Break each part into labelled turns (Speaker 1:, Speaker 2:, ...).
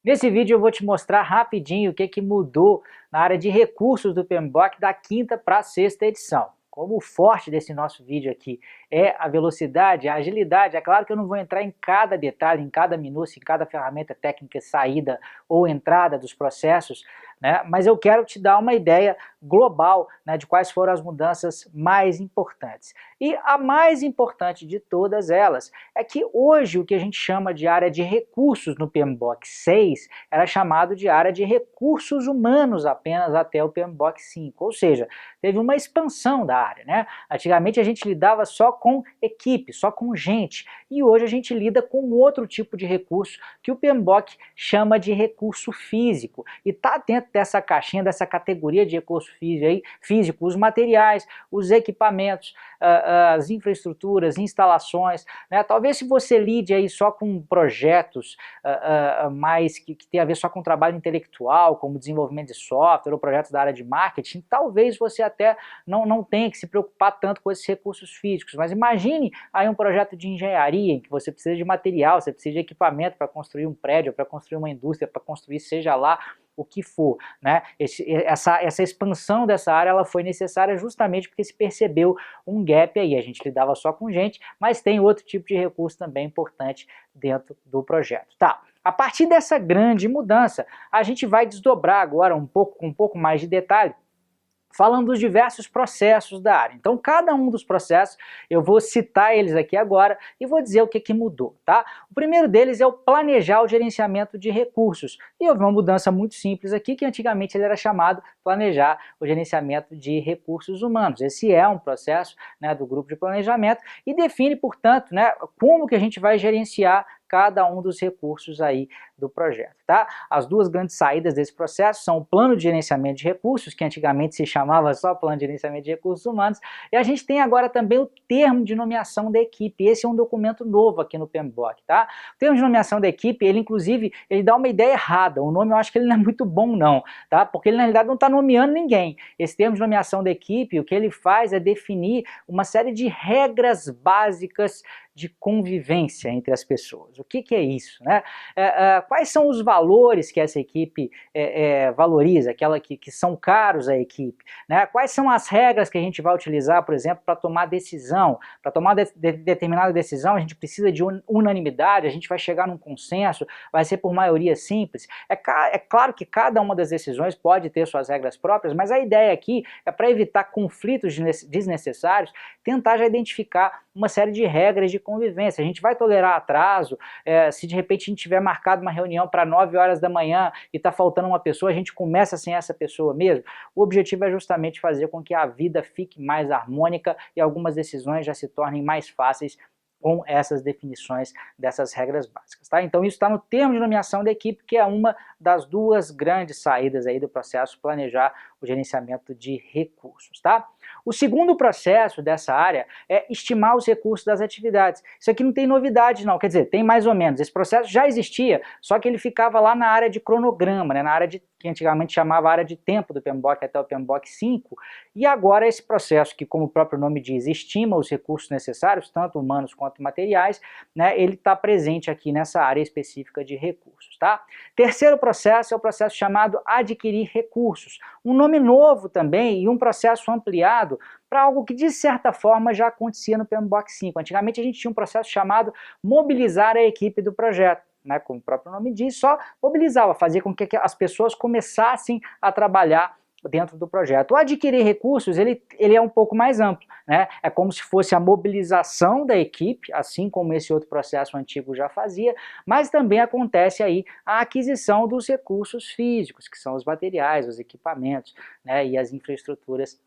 Speaker 1: Nesse vídeo eu vou te mostrar rapidinho o que mudou na área de recursos do PMBOK da quinta para a sexta edição. Como o forte desse nosso vídeo aqui é a velocidade, a agilidade, é claro que eu não vou entrar em cada detalhe, em cada minúcia, em cada ferramenta técnica, saída ou entrada dos processos, né? Mas eu quero te dar uma ideia global, né, de quais foram as mudanças mais importantes. E a mais importante de todas elas é que hoje o que a gente chama de área de recursos no PMBOK 6 era chamado de área de recursos humanos apenas até o PMBOK 5, ou seja, teve uma expansão da área, né? Antigamente a gente lidava só com equipe, só com gente, e hoje a gente lida com outro tipo de recurso que o PMBOK chama de recurso físico, e está dentro dessa caixinha, dessa categoria de recurso físico, os materiais, os equipamentos, as infraestruturas, instalações, né? Talvez se você lide aí só com projetos mais que tem a ver só com trabalho intelectual, como desenvolvimento de software ou projetos da área de marketing, talvez você até não tenha que se preocupar tanto com esses recursos físicos, mas imagine aí um projeto de engenharia em que você precisa de material, você precisa de equipamento para construir um prédio, para construir uma indústria, para construir seja lá o que for, né? Essa expansão dessa área ela foi necessária justamente porque se percebeu um gap aí, a gente lidava só com gente, mas tem outro tipo de recurso também importante dentro do projeto. Tá, a partir dessa grande mudança, a gente vai desdobrar agora com um pouco mais de detalhe, falando dos diversos processos da área. Então, cada um dos processos, eu vou citar eles aqui agora e vou dizer o que mudou, tá? O primeiro deles é o planejar o gerenciamento de recursos. E houve uma mudança muito simples aqui, que antigamente ele era chamado planejar o gerenciamento de recursos humanos. Esse é um processo, né, do grupo de planejamento e define, portanto, né, como que a gente vai gerenciar cada um dos recursos aí do projeto, tá? As duas grandes saídas desse processo são o plano de gerenciamento de recursos, que antigamente se chamava só plano de gerenciamento de recursos humanos, e a gente tem agora também o termo de nomeação da equipe. Esse é um documento novo aqui no PMBOK, tá? O termo de nomeação da equipe, ele inclusive, ele dá uma ideia errada, o nome eu acho que ele não é muito bom não, tá? Porque ele na realidade não está nomeando ninguém. Esse termo de nomeação da equipe, o que ele faz é definir uma série de regras básicas de convivência entre as pessoas. O que é isso, né? Quais são os valores que essa equipe valoriza, aquela que são caros à equipe, né? Quais são as regras que a gente vai utilizar, por exemplo, para tomar decisão? Para tomar determinada decisão, a gente precisa de unanimidade, a gente vai chegar num consenso, vai ser por maioria simples. É claro que cada uma das decisões pode ter suas regras próprias, mas a ideia aqui é para evitar conflitos desnecessários, tentar já identificar uma série de regras de convivência. A gente vai tolerar atraso, se de repente a gente tiver marcado uma reunião para 9 horas da manhã e está faltando uma pessoa, a gente começa sem essa pessoa mesmo. O objetivo é justamente fazer com que a vida fique mais harmônica e algumas decisões já se tornem mais fáceis com essas definições dessas regras básicas, tá? Então isso está no termo de nomeação da equipe, que é uma das duas grandes saídas aí do processo planejar o gerenciamento de recursos, tá? O segundo processo dessa área é estimar os recursos das atividades. Isso aqui não tem novidade não, quer dizer, tem mais ou menos, esse processo já existia, só que ele ficava lá na área de cronograma, né, na área que antigamente chamava área de tempo do PMBOK até o PMBOK 5, e agora esse processo que, como o próprio nome diz, estima os recursos necessários, tanto humanos quanto materiais, né, ele está presente aqui nessa área específica de recursos, tá? Terceiro processo é o processo chamado adquirir recursos, um nome novo também e um processo ampliado para algo que de certa forma já acontecia no PMBOK 5. Antigamente a gente tinha um processo chamado mobilizar a equipe do projeto, né, como o próprio nome diz, só mobilizava, fazia com que as pessoas começassem a trabalhar dentro do projeto. O adquirir recursos, ele é um pouco mais amplo, né? É como se fosse a mobilização da equipe, assim como esse outro processo antigo já fazia, mas também acontece aí a aquisição dos recursos físicos, que são os materiais, os equipamentos, né, e as infraestruturas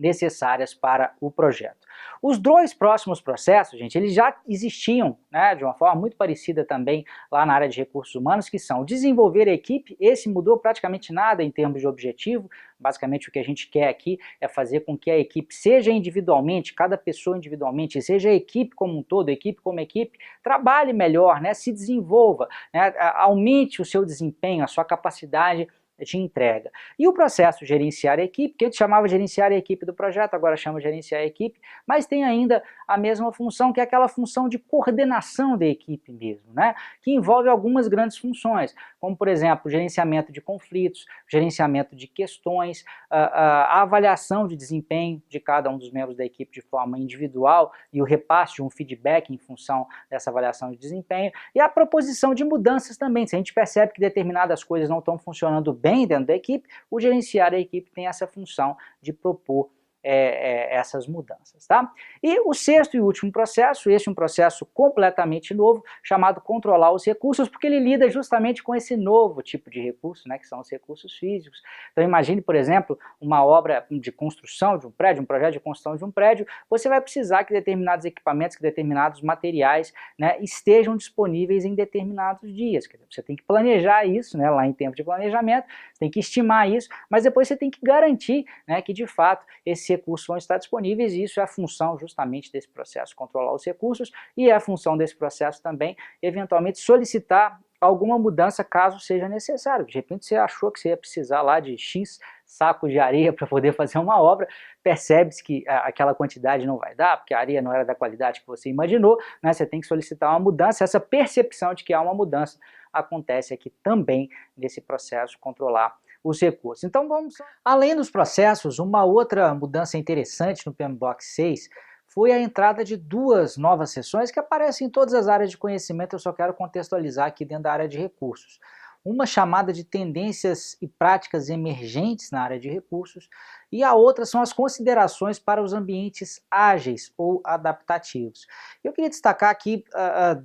Speaker 1: necessárias para o projeto. Os dois próximos processos, gente, eles já existiam, né, de uma forma muito parecida também lá na área de recursos humanos, que são desenvolver a equipe. Esse mudou praticamente nada em termos de objetivo. Basicamente o que a gente quer aqui é fazer com que a equipe, seja individualmente, cada pessoa individualmente, seja a equipe como um todo, a equipe como equipe, trabalhe melhor, né, se desenvolva, né, aumente o seu desempenho, a sua capacidade de entrega. E o processo gerenciar a equipe, que a gente chamava gerenciar a equipe do projeto, agora chama gerenciar a equipe, mas tem ainda a mesma função, que é aquela função de coordenação da equipe mesmo, né? Que envolve algumas grandes funções, como por exemplo, o gerenciamento de conflitos, gerenciamento de questões, a avaliação de desempenho de cada um dos membros da equipe de forma individual e o repasse de um feedback em função dessa avaliação de desempenho, e a proposição de mudanças também. Se a gente percebe que determinadas coisas não estão funcionando bem dentro da equipe, o gerenciar a equipe tem essa função de propor essas mudanças, tá? E o sexto e último processo, esse é um processo completamente novo, chamado controlar os recursos, porque ele lida justamente com esse novo tipo de recurso, né, que são os recursos físicos. Então imagine, por exemplo, uma obra de construção de um prédio, um projeto de construção de um prédio, você vai precisar que determinados equipamentos, que determinados materiais, né, estejam disponíveis em determinados dias. Quer dizer, você tem que planejar isso, né, lá em tempo de planejamento, você tem que estimar isso, mas depois você tem que garantir, né, que de fato esses recursos vão estar disponíveis, e isso é a função justamente desse processo, controlar os recursos, e é a função desse processo também, eventualmente, solicitar alguma mudança caso seja necessário. De repente você achou que você ia precisar lá de X sacos de areia para poder fazer uma obra, percebe-se que aquela quantidade não vai dar, porque a areia não era da qualidade que você imaginou, né? Você tem que solicitar uma mudança, essa percepção de que há uma mudança acontece aqui também nesse processo, controlar os recursos. Então vamos... Além dos processos, uma outra mudança interessante no PMBOK 6 foi a entrada de duas novas seções que aparecem em todas as áreas de conhecimento, eu só quero contextualizar aqui dentro da área de recursos. Uma chamada de tendências e práticas emergentes na área de recursos, e a outra são as considerações para os ambientes ágeis ou adaptativos. Eu queria destacar aqui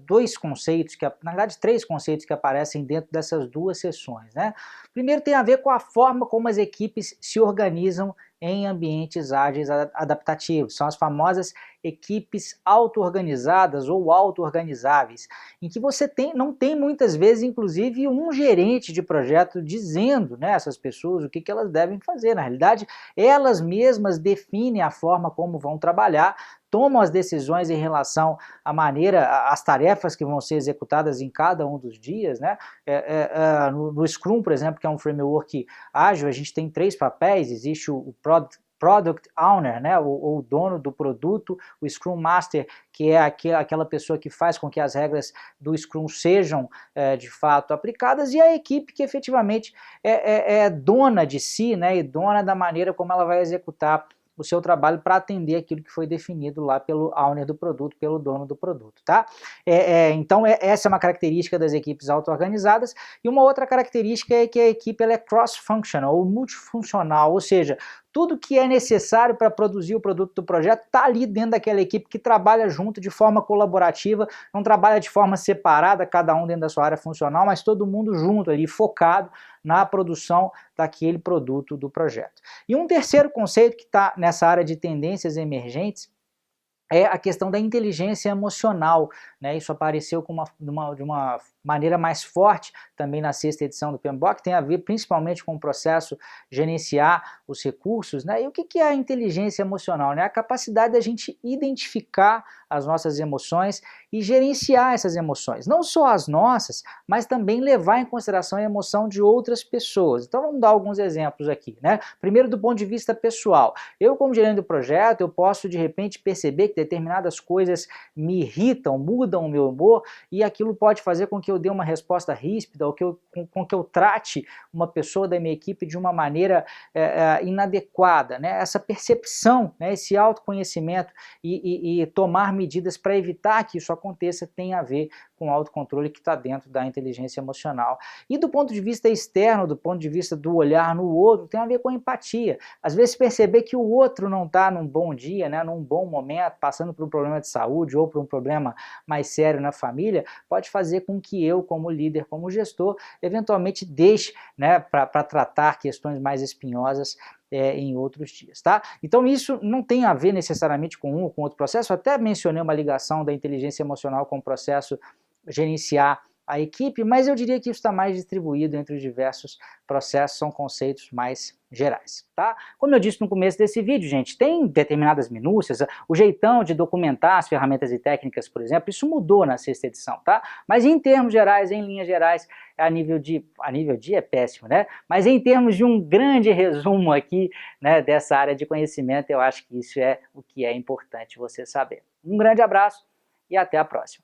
Speaker 1: dois conceitos, na verdade três conceitos que aparecem dentro dessas duas seções, né? Primeiro tem a ver com a forma como as equipes se organizam em ambientes ágeis adaptativos. São as famosas equipes auto-organizadas ou auto-organizáveis, em que você não tem muitas vezes, inclusive, um gerente de projeto dizendo, né, essas pessoas o que elas devem fazer. Na realidade, elas mesmas definem a forma como vão trabalhar, tomam as decisões em relação à maneira, às tarefas que vão ser executadas em cada um dos dias, né? No Scrum, por exemplo, que é um framework ágil, a gente tem três papéis, existe o Product Owner, né, o dono do produto, o Scrum Master, que é aquela pessoa que faz com que as regras do Scrum sejam de fato aplicadas, e a equipe que efetivamente é dona de si, né, e dona da maneira como ela vai executar o seu trabalho para atender aquilo que foi definido lá pelo owner do produto, pelo dono do produto, tá? Então essa é uma característica das equipes auto-organizadas, e uma outra característica é que a equipe ela é cross-functional, ou multifuncional, ou seja, tudo que é necessário para produzir o produto do projeto está ali dentro daquela equipe que trabalha junto de forma colaborativa, não trabalha de forma separada, cada um dentro da sua área funcional, mas todo mundo junto ali, focado na produção daquele produto do projeto. E um terceiro conceito que está nessa área de tendências emergentes é a questão da inteligência emocional, né? Isso apareceu de uma maneira mais forte também na sexta edição do PMBOK, tem a ver principalmente com o processo gerenciar os recursos, né? E o que é a inteligência emocional, né? A capacidade da gente identificar as nossas emoções e gerenciar essas emoções, não só as nossas, mas também levar em consideração a emoção de outras pessoas. Então vamos dar alguns exemplos aqui, né? Primeiro, do ponto de vista pessoal, eu como gerente do projeto, eu posso de repente perceber que determinadas coisas me irritam, mudam o meu humor, e aquilo pode fazer com que eu dê uma resposta ríspida, ou com que eu trate uma pessoa da minha equipe de uma maneira inadequada, né? Essa percepção, né? Esse autoconhecimento e tomar medidas para evitar que isso aconteça tem a ver com o autocontrole que está dentro da inteligência emocional. E do ponto de vista externo, do ponto de vista do olhar no outro, tem a ver com a empatia. Às vezes perceber que o outro não está num bom dia, né, num bom momento, passando por um problema de saúde ou por um problema mais sério na família, pode fazer com que eu, como líder, como gestor, eventualmente deixe, né, para tratar questões mais espinhosas em outros dias, tá? Então isso não tem a ver necessariamente com um ou com outro processo, eu até mencionei uma ligação da inteligência emocional com o processo gerenciar a equipe, mas eu diria que isso está mais distribuído entre os diversos processos, são conceitos mais gerais, tá? Como eu disse no começo desse vídeo, gente, tem determinadas minúcias, o jeitão de documentar as ferramentas e técnicas, por exemplo, isso mudou na sexta edição, tá? Mas em termos gerais, em linhas gerais, a nível de é péssimo, né? Mas em termos de um grande resumo aqui, né, dessa área de conhecimento, eu acho que isso é o que é importante você saber. Um grande abraço e até a próxima.